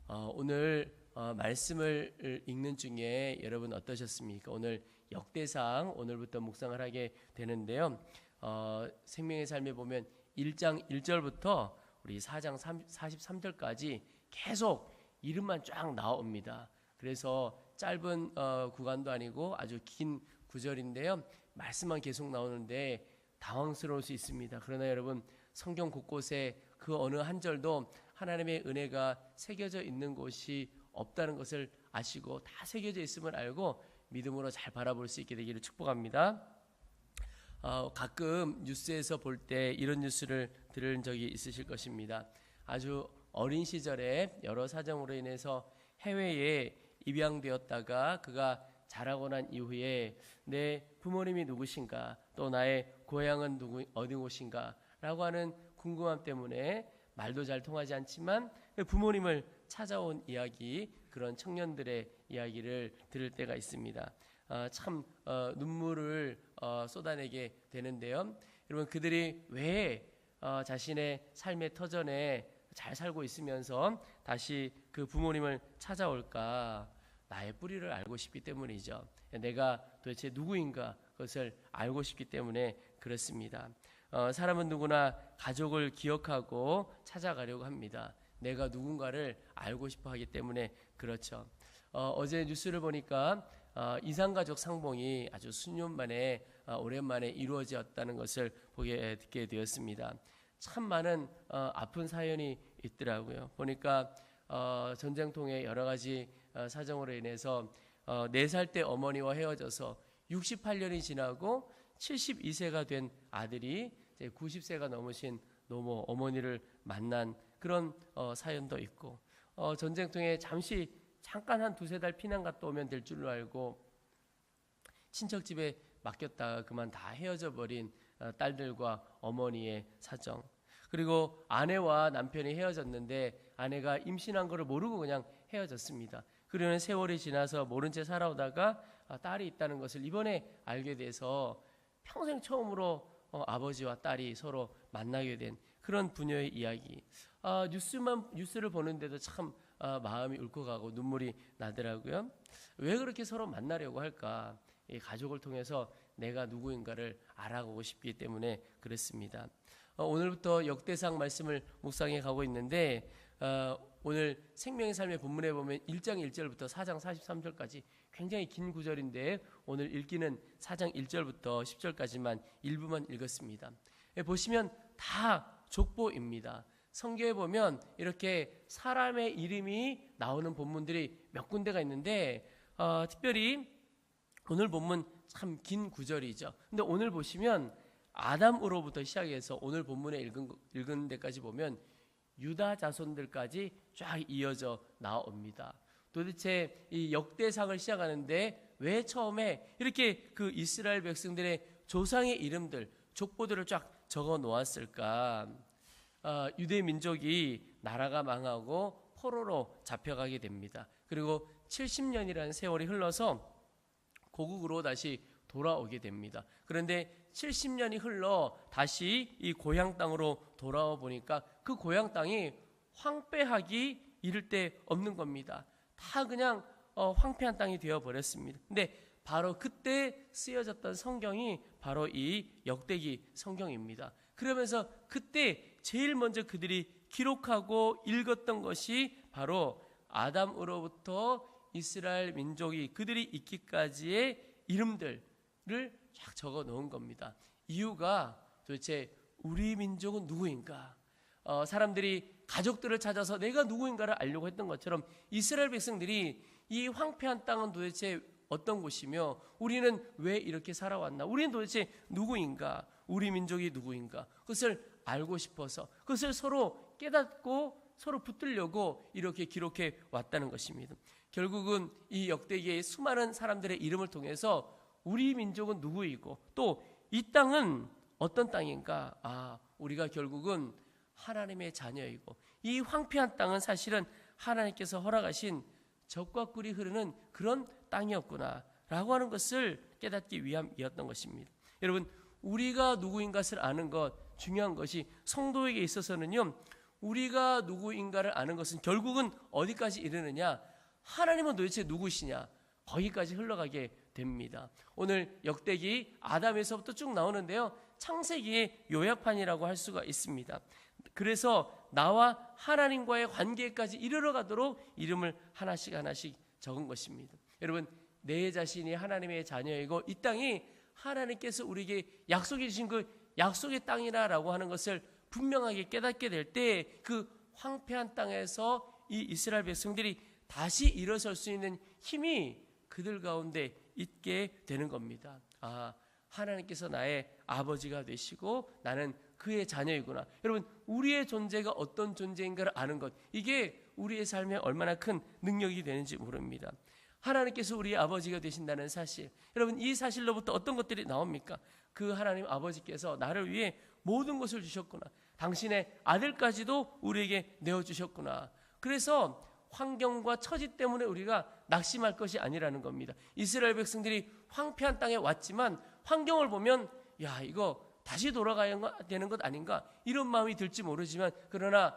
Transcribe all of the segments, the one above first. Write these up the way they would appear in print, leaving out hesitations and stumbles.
오늘 말씀을 읽는 중에 여러분 어떠셨습니까? 오늘 역대상 오늘부터 묵상을 하게 되는데요. 생명의 삶에 보면 1장 1절부터 우리 4장 43절까지 계속 이름만 쫙 나옵니다. 그래서 짧은 구간도 아니고 아주 긴 구절인데요. 말씀만 계속 나오는데 당황스러울 수 있습니다. 그러나 여러분 성경 곳곳에 그 어느 한 절도 하나님의 은혜가 새겨져 있는 곳이 없다는 것을 아시고 다 새겨져 있음을 알고 믿음으로 잘 바라볼 수 있게 되기를 축복합니다. 가끔 뉴스에서 볼 때 이런 뉴스를 들은 적이 있으실 것입니다. 아주 어린 시절에 여러 사정으로 인해서 해외에 입양되었다가 그가 자라고 난 이후에 내 부모님이 누구신가, 또 나의 고향은 어디 곳인가 라고 하는 궁금함 때문에 말도 잘 통하지 않지만 부모님을 찾아온 이야기, 그런 청년들의 이야기를 들을 때가 있습니다. 참 눈물을 쏟아내게 되는데요. 여러분, 그들이 왜 자신의 삶의 터전에 잘 살고 있으면서 다시 그 부모님을 찾아올까? 나의 뿌리를 알고 싶기 때문이죠. 내가 도대체 누구인가 그것을 알고 싶기 때문에 그렇습니다. 사람은 누구나 가족을 기억하고 찾아가려고 합니다. 내가 누군가를 알고 싶어 하기 때문에 그렇죠. 어제 뉴스를 보니까 이산가족 상봉이 아주 수년 만에 오랜만에 이루어졌다는 것을 듣게 되었습니다. 참 많은 아픈 사연이 있더라고요. 보니까 전쟁통에 여러 가지 사정으로 인해서 4살 때 어머니와 헤어져서 68년이 지나고 72세가 된 아들이 이제 90세가 넘으신 노모 어머니를 만난 그런 사연도 있고, 전쟁통에 잠깐 한 2-3달 피난 갔다 오면 될 줄로 알고 친척 집에 맡겼다가 그만 다 헤어져 버린 딸들과 어머니의 사정, 그리고 아내와 남편이 헤어졌는데 아내가 임신한 것을 모르고 그냥 헤어졌습니다. 그러는 세월이 지나서 모른 채 살아오다가 딸이 있다는 것을 이번에 알게 돼서 평생 처음으로 아버지와 딸이 서로 만나게 된 그런 부녀의 이야기. 뉴스를 보는데도 참 마음이 울컥하고 눈물이 나더라고요. 왜 그렇게 서로 만나려고 할까? 이 가족을 통해서 내가 누구인가를 알아가고 싶기 때문에 그렇습니다. 오늘부터 역대상 말씀을 묵상해 가고 있는데 오늘 생명의 삶의 본문에 보면 1장 1절부터 4장 43절까지 굉장히 긴 구절인데 오늘 읽기는 4장 1절부터 10절까지만 일부만 읽었습니다. 보시면 다 족보입니다. 성경에 보면 이렇게 사람의 이름이 나오는 본문들이 몇 군데가 있는데 특별히 오늘 본문 참 긴 구절이죠. 근데 오늘 보시면 아담으로부터 시작해서 오늘 본문에 읽은 데까지 보면 유다 자손들까지 쫙 이어져 나옵니다. 도대체 이 역대상을 시작하는데 왜 처음에 이렇게 그 이스라엘 백성들의 조상의 이름들, 족보들을 쫙 적어 놓았을까? 유대 민족이 나라가 망하고 포로로 잡혀가게 됩니다. 그리고 70년이라는 세월이 흘러서 고국으로 다시 돌아오게 됩니다. 그런데 70년이 흘러 다시 이 고향 땅으로 돌아와 보니까 그 고향 땅이 황폐하기 이를 데 없는 겁니다. 다 그냥 황폐한 땅이 되어버렸습니다. 근데 바로 그때 쓰여졌던 성경이 바로 이 역대기 성경입니다. 그러면서 그때 제일 먼저 그들이 기록하고 읽었던 것이 바로 아담으로부터 이스라엘 민족이 그들이 있기까지의 이름들을 쫙 적어 놓은 겁니다. 이유가 도대체 우리 민족은 누구인가? 사람들이 가족들을 찾아서 내가 누구인가를 알려고 했던 것처럼 이스라엘 백성들이 이 황폐한 땅은 도대체 어떤 곳이며 우리는 왜 이렇게 살아왔나? 우리는 도대체 누구인가? 우리 민족이 누구인가? 그것을 알고 싶어서 그것을 서로 깨닫고 서로 붙들려고 이렇게 기록해 왔다는 것입니다. 결국은 이 역대기의 수많은 사람들의 이름을 통해서 우리 민족은 누구이고 또 이 땅은 어떤 땅인가? 우리가 결국은 하나님의 자녀이고 이 황폐한 땅은 사실은 하나님께서 허락하신 젖과 꿀이 흐르는 그런 땅이었구나 라고 하는 것을 깨닫기 위함이었던 것입니다. 여러분, 우리가 누구인 것을 아는 것, 중요한 것이 성도에게 있어서는요, 우리가 누구인가를 아는 것은 결국은 어디까지 이르느냐? 하나님은 도대체 누구시냐? 거기까지 흘러가게 됩니다. 오늘 역대기 아담에서부터 쭉 나오는데요, 창세기의 요약판이라고 할 수가 있습니다. 그래서 나와 하나님과의 관계까지 이르러 가도록 이름을 하나씩 하나씩 적은 것입니다. 여러분, 내 자신이 하나님의 자녀이고 이 땅이 하나님께서 우리에게 약속해 주신 그 약속의 땅이라고 하는 것을 분명하게 깨닫게 될 때 그 황폐한 땅에서 이 이스라엘 백성들이 다시 일어설 수 있는 힘이 그들 가운데 있게 되는 겁니다. 아, 하나님께서 나의 아버지가 되시고 나는 그의 자녀이구나. 여러분, 우리의 존재가 어떤 존재인가를 아는 것, 이게 우리의 삶에 얼마나 큰 능력이 되는지 모릅니다. 하나님께서 우리의 아버지가 되신다는 사실, 여러분, 이 사실로부터 어떤 것들이 나옵니까? 그 하나님 아버지께서 나를 위해 모든 것을 주셨구나. 당신의 아들까지도 우리에게 내어주셨구나. 그래서 환경과 처지 때문에 우리가 낙심할 것이 아니라는 겁니다. 이스라엘 백성들이 황폐한 땅에 왔지만 환경을 보면 야, 이거 다시 돌아가야 되는 것 아닌가, 이런 마음이 들지 모르지만, 그러나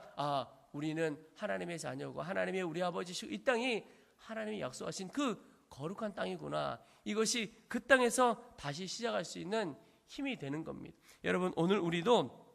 우리는 하나님의 자녀고 하나님의 우리 아버지시고 이 땅이 하나님이 약속하신 그 거룩한 땅이구나. 이것이 그 땅에서 다시 시작할 수 있는 힘이 되는 겁니다. 여러분, 오늘 우리도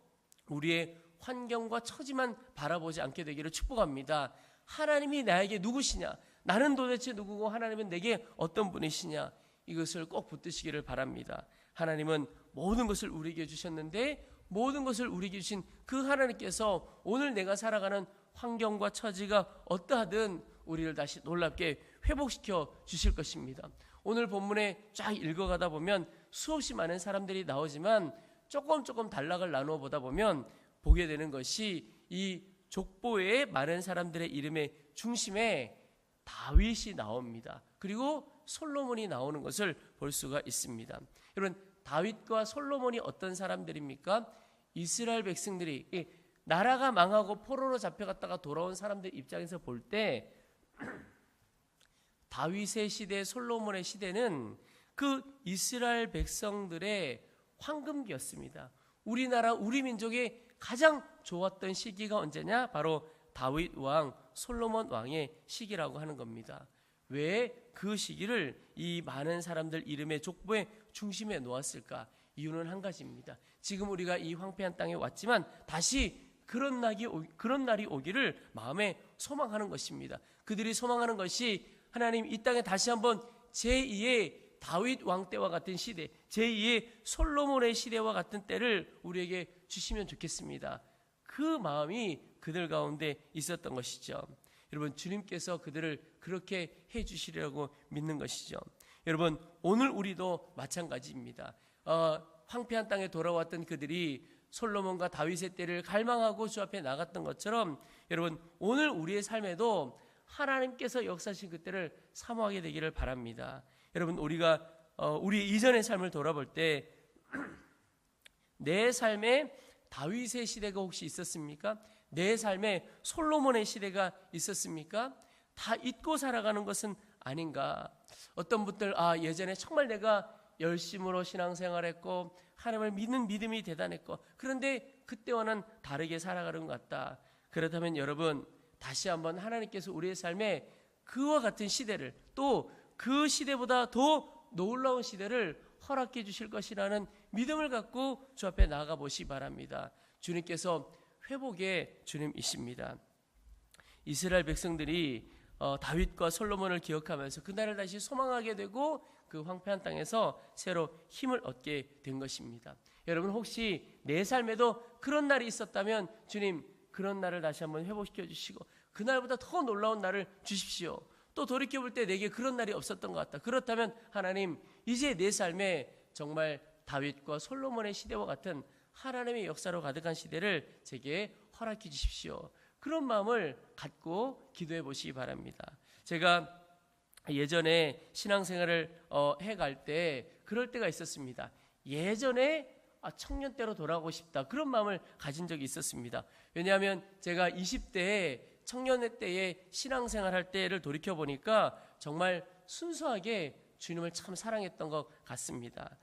우리의 환경과 처지만 바라보지 않게 되기를 축복합니다. 하나님이 나에게 누구시냐, 나는 도대체 누구고 하나님은 내게 어떤 분이시냐, 이것을 꼭 붙드시기를 바랍니다. 하나님은 모든 것을 우리에게 주셨는데 모든 것을 우리에게 주신 그 하나님께서 오늘 내가 살아가는 환경과 처지가 어떠하든 우리를 다시 놀랍게 회복시켜 주실 것입니다. 오늘 본문에 쫙 읽어가다 보면 수없이 많은 사람들이 나오지만 조금 단락을 나누어 보다 보면 보게 되는 것이 이 족보의 많은 사람들의 이름의 중심에 다윗이 나옵니다. 그리고 솔로몬이 나오는 것을 볼 수가 있습니다. 여러분, 다윗과 솔로몬이 어떤 사람들입니까? 이스라엘 백성들이 나라가 망하고 포로로 잡혀갔다가 돌아온 사람들 입장에서 볼 때 다윗의 시대, 솔로몬의 시대는 그 이스라엘 백성들의 황금기였습니다. 우리나라, 우리 민족의 가장 좋았던 시기가 언제냐? 바로 다윗 왕, 솔로몬 왕의 시기라고 하는 겁니다. 왜 그 시기를 이 많은 사람들 이름의 족보의 중심에 놓았을까? 이유는 한 가지입니다. 지금 우리가 이 황폐한 땅에 왔지만 다시 그런 날이 오기를 마음에 소망하는 것입니다. 그들이 소망하는 것이 하나님, 이 땅에 다시 한번 제2의 다윗 왕 때와 같은 시대, 제2의 솔로몬의 시대와 같은 때를 우리에게 주시면 좋겠습니다. 그 마음이 그들 가운데 있었던 것이죠. 여러분, 주님께서 그들을 그렇게 해주시려고 믿는 것이죠. 여러분, 오늘 우리도 마찬가지입니다. 황폐한 땅에 돌아왔던 그들이 솔로몬과 다윗의 때를 갈망하고 주 앞에 나갔던 것처럼, 여러분, 오늘 우리의 삶에도 하나님께서 역사하신 그때를 사모하게 되기를 바랍니다. 여러분, 우리가 우리 이전의 삶을 돌아볼 때 내 삶에 다윗의 시대가 혹시 있었습니까? 내 삶에 솔로몬의 시대가 있었습니까? 다 잊고 살아가는 것은 아닌가? 어떤 분들, 예전에 정말 내가 열심으로 신앙생활했고 하나님을 믿는 믿음이 대단했고, 그런데 그때와는 다르게 살아가는 것 같다. 그렇다면 여러분, 다시 한번 하나님께서 우리의 삶에 그와 같은 시대를, 또 그 시대보다 더 놀라운 시대를 허락해 주실 것이라는 믿음을 갖고 주 앞에 나아가 보시기 바랍니다. 주님께서 회복의 주님이십니다. 이스라엘 백성들이 다윗과 솔로몬을 기억하면서 그날을 다시 소망하게 되고 그 황폐한 땅에서 새로 힘을 얻게 된 것입니다. 여러분, 혹시 내 삶에도 그런 날이 있었다면 주님, 그런 날을 다시 한번 회복시켜 주시고 그날보다 더 놀라운 날을 주십시오. 또 돌이켜볼 때 내게 그런 날이 없었던 것 같다. 그렇다면 하나님, 이제 내 삶에 정말 다윗과 솔로몬의 시대와 같은 하나님의 역사로 가득한 시대를 제게 허락해 주십시오. 그런 마음을 갖고 기도해 보시기 바랍니다. 제가 예전에 신앙생활을 해갈 때 그럴 때가 있었습니다. 예전에 청년 때로 돌아가고 싶다, 그런 마음을 가진 적이 있었습니다. 왜냐하면 제가 20대에 청년 때의 신앙생활 할 때를 돌이켜보니까 정말 순수하게 주님을 참 사랑했던 것 같습니다.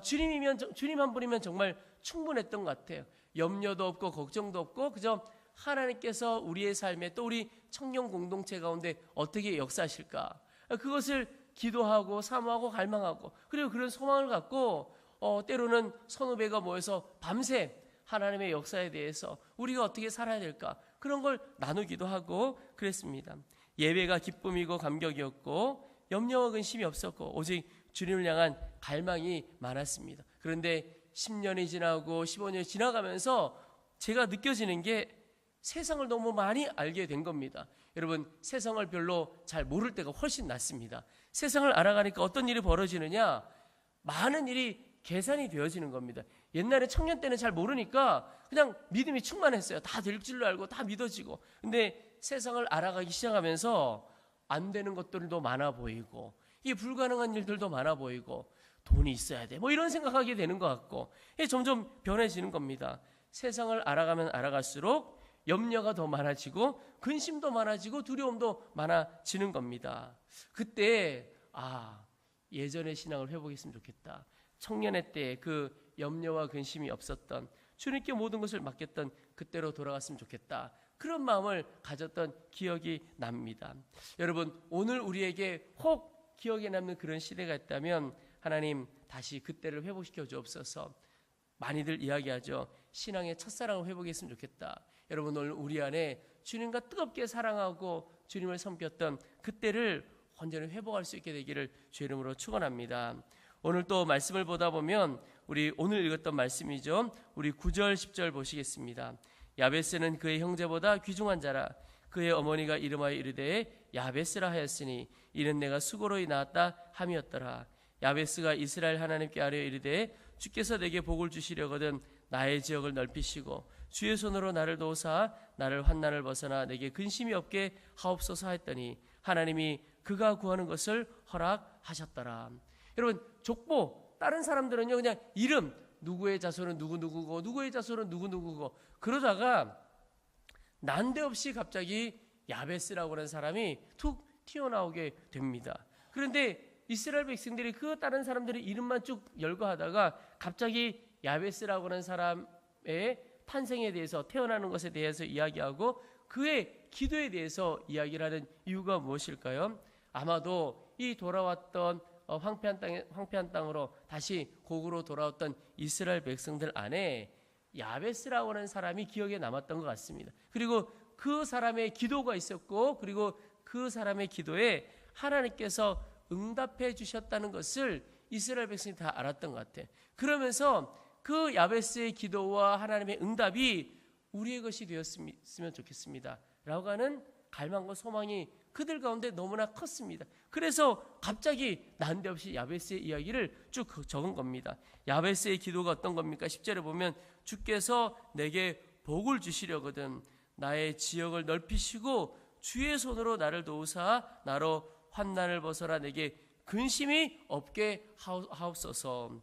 주님 한 분이면 정말 충분했던 것 같아요. 염려도 없고 걱정도 없고 그저 하나님께서 우리의 삶에 또 우리 청년 공동체 가운데 어떻게 역사하실까? 그것을 기도하고 사모하고 갈망하고 그리고 그런 소망을 갖고 때로는 선후배가 모여서 밤새 하나님의 역사에 대해서 우리가 어떻게 살아야 될까? 그런 걸 나누기도 하고 그랬습니다. 예배가 기쁨이고 감격이었고 염려와 근심이 없었고 오직 주님을 향한 갈망이 많았습니다. 그런데 10년이 지나고 15년이 지나가면서 제가 느껴지는 게 세상을 너무 많이 알게 된 겁니다. 여러분, 세상을 별로 잘 모를 때가 훨씬 낫습니다. 세상을 알아가니까 어떤 일이 벌어지느냐? 많은 일이 계산이 되어지는 겁니다. 옛날에 청년 때는 잘 모르니까 그냥 믿음이 충만했어요. 다 될 줄로 알고 다 믿어지고. 근데 세상을 알아가기 시작하면서 안 되는 것들도 많아 보이고 이게 불가능한 일들도 많아 보이고 돈이 있어야 돼. 뭐 이런 생각하게 되는 것 같고 점점 변해지는 겁니다. 세상을 알아가면 알아갈수록 염려가 더 많아지고 근심도 많아지고 두려움도 많아지는 겁니다. 그때 예전의 신앙을 회복했으면 좋겠다. 청년의 때 그 염려와 근심이 없었던 주님께 모든 것을 맡겼던 그때로 돌아갔으면 좋겠다. 그런 마음을 가졌던 기억이 납니다. 여러분, 오늘 우리에게 혹 기억에 남는 그런 시대가 있다면 하나님 다시 그때를 회복시켜 주옵소서. 많이들 이야기하죠. 신앙의 첫사랑을 회복했으면 좋겠다. 여러분, 오늘 우리 안에 주님과 뜨겁게 사랑하고 주님을 섬겼던 그때를 온전히 회복할 수 있게 되기를 주의 이름으로 축원합니다. 오늘 또 말씀을 보다 보면 우리 오늘 읽었던 말씀이죠. 우리 9절 10절 보시겠습니다. 야베스는 그의 형제보다 귀중한 자라. 그의 어머니가 이름하여 이르되 야베스라 하였으니 이는 내가 수고로 낳았다 함이었더라. 야베스가 이스라엘 하나님께 아뢰어 이르되 주께서 내게 복을 주시려거든 나의 지역을 넓히시고 주의 손으로 나를 도우사 나를 환난을 벗어나 내게 근심이 없게 하옵소서 했더니 하나님이 그가 구하는 것을 허락하셨더라. 여러분, 족보 다른 사람들은요 그냥 이름 누구의 자손은 누구누구고 누구의 자손은 누구누구고 그러다가 난데없이 갑자기 야베스라고 하는 사람이 툭 튀어나오게 됩니다. 그런데 이스라엘 백성들이 그 다른 사람들의 이름만 쭉 열거하다가 갑자기 야베스라고 하는 사람의 탄생에 대해서 태어나는 것에 대해서 이야기하고 그의 기도에 대해서 이야기를 하는 이유가 무엇일까요? 아마도 이 돌아왔던 황폐한 땅으로 다시 고국으로 돌아왔던 이스라엘 백성들 안에 야베스라고 하는 사람이 기억에 남았던 것 같습니다. 그리고 그 사람의 기도가 있었고 그리고 그 사람의 기도에 하나님께서 응답해 주셨다는 것을 이스라엘 백성이 다 알았던 것 같아요. 그러면서 그 야베스의 기도와 하나님의 응답이 우리의 것이 되었으면 좋겠습니다 라고 하는 갈망과 소망이 그들 가운데 너무나 컸습니다. 그래서 갑자기 난데없이 야베스의 이야기를 쭉 적은 겁니다. 야베스의 기도가 어떤 겁니까? 10절에 보면 주께서 내게 복을 주시려거든 나의 지역을 넓히시고 주의 손으로 나를 도우사 나로 환난을 벗어라 내게 근심이 없게 하옵소서.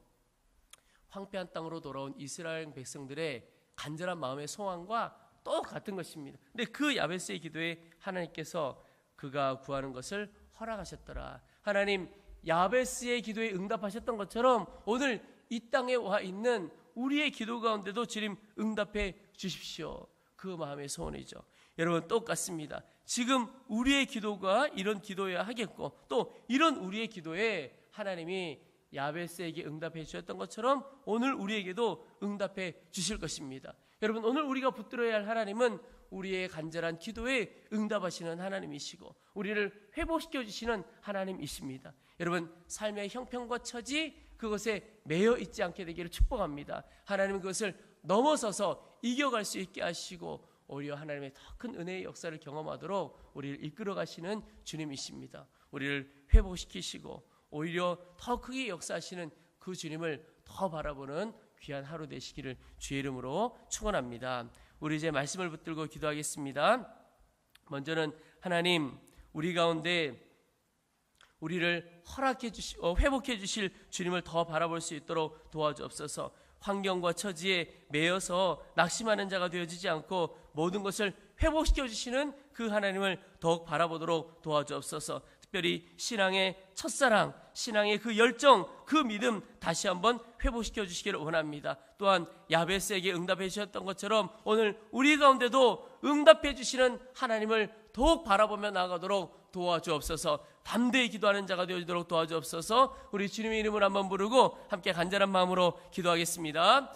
황폐한 땅으로 돌아온 이스라엘 백성들의 간절한 마음의 소망과 똑같은 것입니다. 근데 그 야베스의 기도에 하나님께서 그가 구하는 것을 허락하셨더라. 하나님 야베스의 기도에 응답하셨던 것처럼 오늘 이 땅에 와 있는 우리의 기도 가운데도 주님 응답해 주십시오. 그 마음의 소원이죠. 여러분 똑같습니다. 지금 우리의 기도가 이런 기도여야 하겠고 또 이런 우리의 기도에 하나님이 야베스에게 응답해 주셨던 것처럼 오늘 우리에게도 응답해 주실 것입니다. 여러분 오늘 우리가 붙들어야 할 하나님은 우리의 간절한 기도에 응답하시는 하나님이시고 우리를 회복시켜 주시는 하나님이십니다. 여러분 삶의 형편과 처지 그것에 매여 있지 않게 되기를 축복합니다. 하나님은 그것을 넘어서서 이겨갈 수 있게 하시고 오히려 하나님의 더 큰 은혜의 역사를 경험하도록 우리를 이끌어 가시는 주님이십니다. 우리를 회복시키시고 오히려 더 크게 역사하시는 그 주님을 더 바라보는 귀한 하루 되시기를 주의 이름으로 축원합니다. 우리 이제 말씀을 붙들고 기도하겠습니다. 먼저는 하나님 우리 가운데 우리를 회복해 주실 주님을 더 바라볼 수 있도록 도와주옵소서. 환경과 처지에 매여서 낙심하는 자가 되어지지 않고 모든 것을 회복시켜 주시는 그 하나님을 더욱 바라보도록 도와주옵소서. 특별히 신앙의 첫사랑, 신앙의 그 열정, 그 믿음 다시 한번 회복시켜 주시기를 원합니다. 또한 야베스에게 응답해 주셨던 것처럼 오늘 우리 가운데도 응답해 주시는 하나님을 더욱 바라보며 나아가도록 도와주옵소서. 담대히 기도하는 자가 되어지도록 도와주옵소서. 우리 주님의 이름을 한번 부르고 함께 간절한 마음으로 기도하겠습니다.